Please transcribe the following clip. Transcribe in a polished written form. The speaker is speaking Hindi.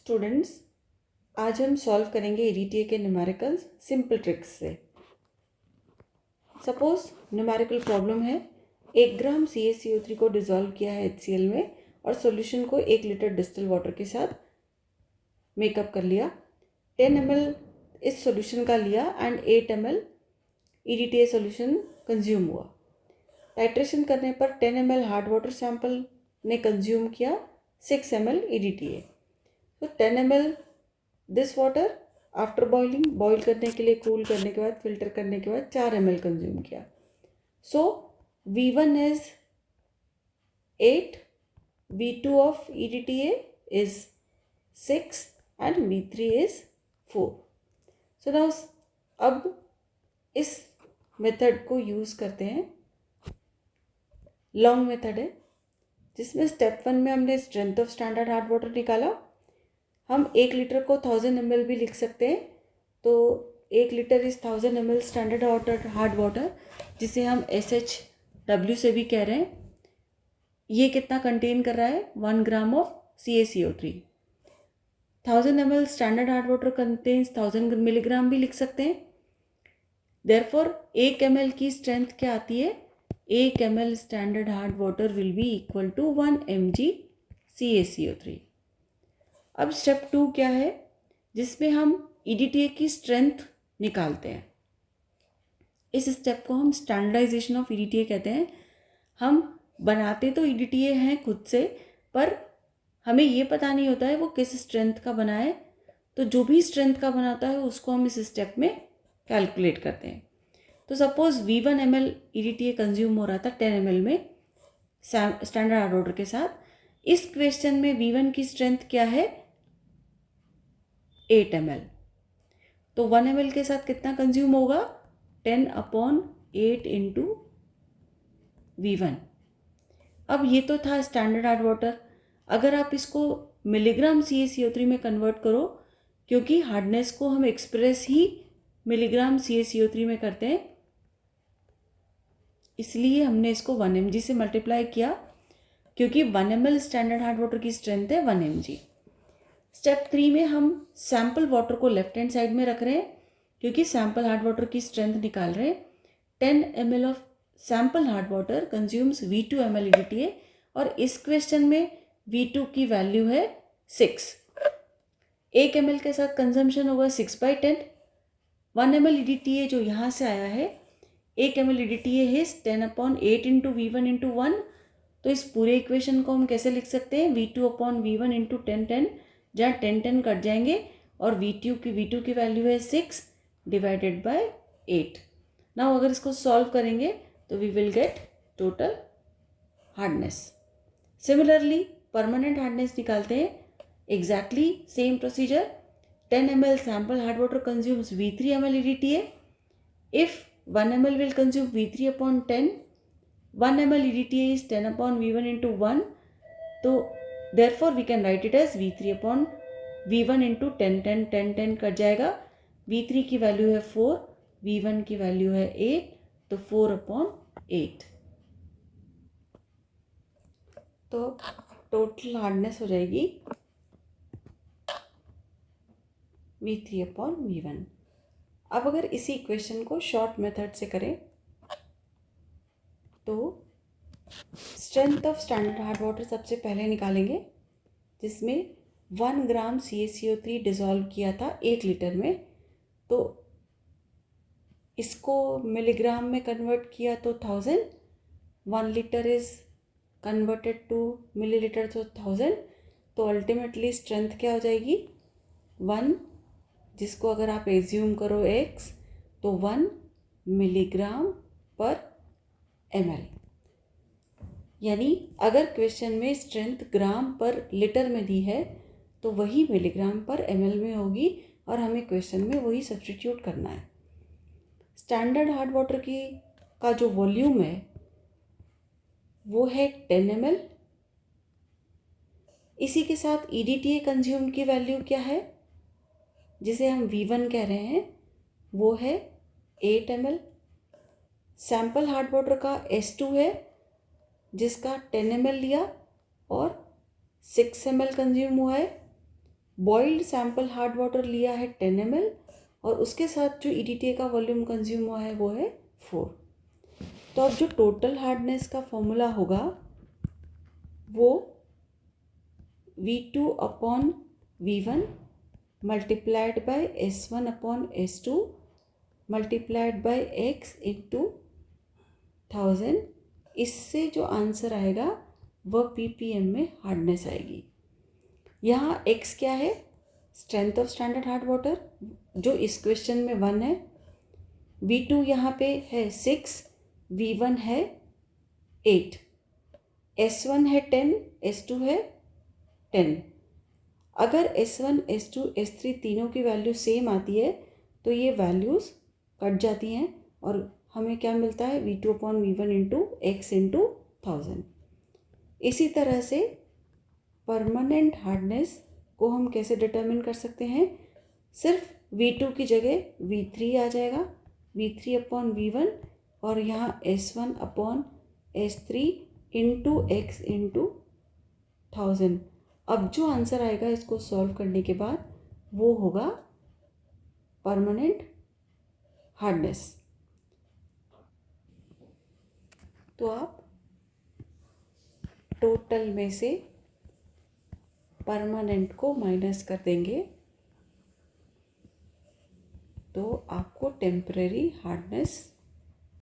स्टूडेंट्स, आज हम सॉल्व करेंगे ईडीटीए के न्यूमेरिकल्स सिंपल ट्रिक्स से। सपोज न्यूमेरिकल प्रॉब्लम है, 1 ग्राम CaCO3 को डिज़ोल्व किया है HCl में और सॉल्यूशन को 1 लीटर डिस्टिल वाटर के साथ मेकअप कर लिया। 10 ml इस सॉल्यूशन का लिया and 8 ml EDTA solution consume हुआ। टाइट्रेशन करने पर 10 ml हार्ड वाटर सैंपल ने कंज्यूम किया 6 ml ईडीटीए। तो 10 ml this water after boiling, boil करने के लिए कूल करने के बाद, फिल्टर करने के बाद 4 ml कंज्यूम किया। सो V1 is 8, V2 of EDTA is 6 and V3 is 4। So now अब इस मेथड को यूज़ करते हैं। लॉन्ग मेथड है जिसमें स्टेप 1 में हमने strength of standard hard water निकाला। हम 1 लीटर को 1000 ml भी लिख सकते हैं, तो 1 litre is 1000 ml standard water hard water, जिसे हम SHW से भी कह रहे हैं। ये कितना कंटेन कर रहा है? 1 gram of CaCO3। 1000 ml standard hard water contains 1000 milligram भी लिख सकते हैं। देयरफॉर 1 ml की स्ट्रेंथ क्या आती है? 1 ml standard hard water will be equal to 1 mg CaCO3। अब स्टेप 2 क्या है, जिसमें हम EDTA की स्ट्रेंथ निकालते हैं। इस स्टेप को हम स्टैंडर्डाइजेशन ऑफ EDTA कहते हैं। हम बनाते तो EDTA हैं खुद से, पर हमें ये पता नहीं होता है वो किस स्ट्रेंथ का बना है। तो जो भी स्ट्रेंथ का बनाता है उसको हम इस स्टेप में कैलकुलेट करते हैं। तो suppose V1 ml EDTA consume हो रहा था 10 ml में स्टैंडर्ड हार्ड वाटर के साथ। इस क्वेश्चन में V1 की स्ट्रेंथ क्या है? 8 ml। तो 1 ml के साथ कितना कंज्यूम होगा? 10/8 इंटू V1। अब ये तो था स्टैंडर्ड हार्ड वाटर। अगर आप इसको मिलीग्राम CaCO3 में कन्वर्ट करो, क्योंकि हार्डनेस को हम एक्सप्रेस ही मिलीग्राम CaCO3 में करते हैं, इसलिए हमने इसको 1 mg से मल्टीप्लाई किया, क्योंकि 1 ml स्टैंडर्ड हार्ड वाटर की स्ट्रेंथ है 1 mg। स्टेप 3 में हम सैम्पल वाटर को लेफ्ट हैंड साइड में रख रहे हैं, क्योंकि सैम्पल हार्ड वाटर की स्ट्रेंथ निकाल रहे हैं। 10 ml of sample hard water consumes V2 ml EDTA, और इस क्वेश्चन में V2 की वैल्यू है 6। 1 ml के साथ कंजम्पशन होगा 6/10। 1 ml EDTA जो यहाँ से आया है, 1 ml EDTA है 10/8 इंटू V1 इंटू 1। तो इस पूरे इक्वेशन को हम कैसे लिख सकते हैं? V2/V1 इंटू 10/10, जहाँ 10/10 कट जाएंगे और V2 की वैल्यू है 6 डिवाइडेड बाय 8। नाउ अगर इसको सॉल्व करेंगे तो we will get total hardness. Similarly permanent hardness निकालते हैं। Exactly same procedure. 10 ml sample hard water consumes V3 ml EDTA। If 1 ml will consume V3/10, 1 ml EDTA is 10/V1 into 1. तो therefore we can write it as V3/V1 into 10 cut जाएगा। V3 की वैल्यू है 4, V1 की वैल्यू है 8, तो 4/8। तो टोटल हार्डनेस हो जाएगी V3/V1। अब अगर इसी इक्वेशन को शॉर्ट मेथड से करें तो strength of standard hard water सबसे पहले निकालेंगे, जिसमें 1 ग्राम CaCO3 डिज़ोल्व किया था 1 लीटर में। तो इसको मिलीग्राम में कन्वर्ट किया तो 1000। 1 litre is converted to millilitre, तो 1000। तो अल्टीमेटली स्ट्रेंथ क्या हो जाएगी? 1, जिसको अगर आप एज्यूम करो x, तो 1 मिलीग्राम पर ml। यानी अगर क्वेश्चन में स्ट्रेंथ ग्राम पर लीटर में दी है तो वही मिलीग्राम पर ml में होगी, और हमें क्वेश्चन में वही सब्स्टिट्यूट करना है। स्टैंडर्ड हार्ड वाटर का जो वॉल्यूम है वो है 10 ml। इसी के साथ EDTA कंज्यूम की वैल्यू क्या है, जिसे हम V1 कह रहे हैं, वो है 8 ml। सैम्पल हार्ड वाटर का S2 है, जिसका 10 ml लिया और 6 ml कंज्यूम हुआ है। बॉइल्ड सैम्पल हार्ड वाटर लिया है 10 ml और उसके साथ जो EDTA का वॉल्यूम कंज्यूम हुआ है वो है 4। तो अब जो टोटल हार्डनेस का फॉर्मूला होगा वो V2 upon V1 multiplied by S1 upon S2 multiplied by X into 1000, इससे जो आंसर आएगा वह ppm में हार्डनेस आएगी। यहाँ X क्या है? Strength of standard hard water, जो इस क्वेश्चन में 1 है। V2 यहाँ पे है 6, V1 है 8, S1 है 10, S2 है 10। अगर S1, S2, S3 तीनों की वैल्यू सेम आती है तो ये वैल्यूज़ कट जाती हैं और हमें क्या मिलता है? V2 upon V1 into X into 1000। इसी तरह से परमानेंट हार्डनेस को हम कैसे डिटरमिन कर सकते हैं? सिर्फ V2 की जगह V3 आ जाएगा, V3 अपॉन V1 और यहाँ S1 upon S3 into X into 1000। अब जो आंसर आएगा इसको सॉल्व करने के बाद वो होगा परमानेंट हार्डनेस। तो आप टोटल में से परमानेंट को माइनस कर देंगे तो आपको टेम्परेरी हार्डनेस